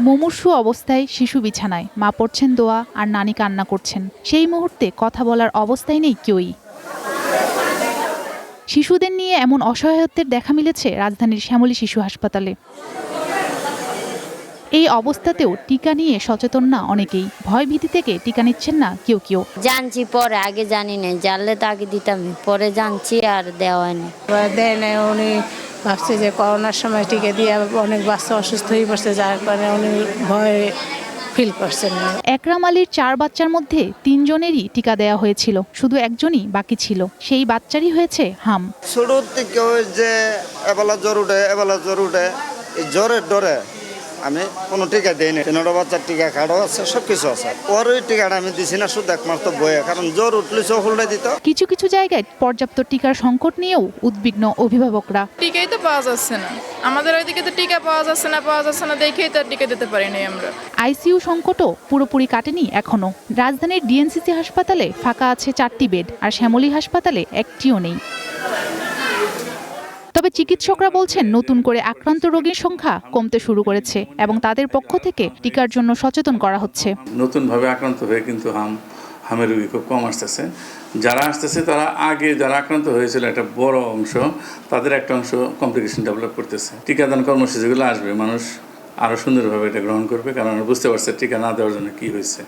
মুমূর্ষু অবস্থায় শিশু বিছানায়, মা পড়ছেন দোয়া আর নানি কান্না করছেন। সেই মুহূর্তে কথা বলার অবস্থায় নেই কেউই। শিশুদের নিয়ে এমন অসহায়ত্বের দেখা মিলেছে রাজধানীর শ্যামলী শিশু হাসপাতালে। এই অবস্থাতেও টিকা নিয়ে সচেতন না অনেকেই। ভয় ভীতি থেকে টিকা নিচ্ছেন না কেউ কেউ। জানছি পরে, আগে জানি না, জানলে তো আগে দিতাম, পরে জানছি আর দেওয়া হয়নি। দেয় নাই, উনি ভাবছে যে করোনার সময় টিকা দিয়ে অনেক বাচ্চা অসুস্থ হয়ে পড়ছে, যার কারণে উনি ভয় ফিল করছেন। একরাম আলীর 4 বাচ্চার মধ্যে 3 জনেরই টিকা দেওয়া হয়েছিল, শুধু একজনই বাকি ছিল। সেই বাচ্চারই হয়েছে হাম। শুরুর থেকে যে এবেলা জ্বর উঠে এই জ্বরের ডরে আমি কোনো টিকা দিইনি। 3টা বাচ্চার টিকা কার্ডও আছে, সবকিছু আছে। ওর ওই টিকাটা আমি দিছি না, শুধু একমাত্র বয়ে, কারণ জ্বর উঠলে চোখ উল্টে দিত। কিছু কিছু জায়গায় পর্যাপ্ত টিকার সংকট নিয়েও উদ্বিগ্ন অভিভাবকরা। টিকাই তো পাওয়া যাচ্ছে না, আমাদের ওইদিকে তো টিকা পাওয়া যাচ্ছে না দেখেই তো টিকা দিতে পারিনি আমরা। আইসিইউ সংকটও পুরোপুরি কাটেনি এখনো। রাজধানীর ডিএনসিসি হাসপাতালে ফাঁকা আছে 4টি বেড, আর শ্যামলী হাসপাতালে একটিও নেই। তবে চিকিৎসকরা বলছেন নতুন করে আক্রান্ত রোগীর সংখ্যা কমতে শুরু করেছে এবং তাদের পক্ষ থেকে টিকার জন্য সচেতন করা হচ্ছে। নতুনভাবে আক্রান্ত হয়ে কিন্তু হামের রোগী খুব কম আসতেছে। যারা আসতেছে তারা আগে যারা আক্রান্ত হয়েছিল একটা বড় অংশ, তাদের একটা অংশ কমপ্লিকেশন ডেভেলপ করতেছে। টিকাদান কর্মসূচিগুলো আসবে, মানুষ আরও সুন্দরভাবে এটা গ্রহণ করবে, কারণ বুঝতে পারছে টিকা না দেওয়ার জন্য কী হয়েছে।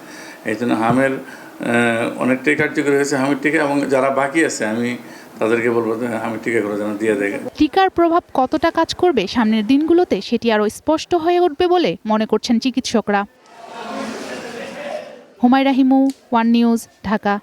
এই জন্য হামের অনেকটাই কার্যকরী হয়েছে হামের টিকা, এবং যারা বাকি আছে আমি তাদেরকে বলবো যে হামের টিকাগুলো যেন দিয়ে দেয়। টিকার প্রভাব কতটা কাজ করবে সামনের দিনগুলোতে সেটি আরও স্পষ্ট হয়ে উঠবে বলে মনে করছেন চিকিৎসকরা। Humaira Himu, one news, Dhaka.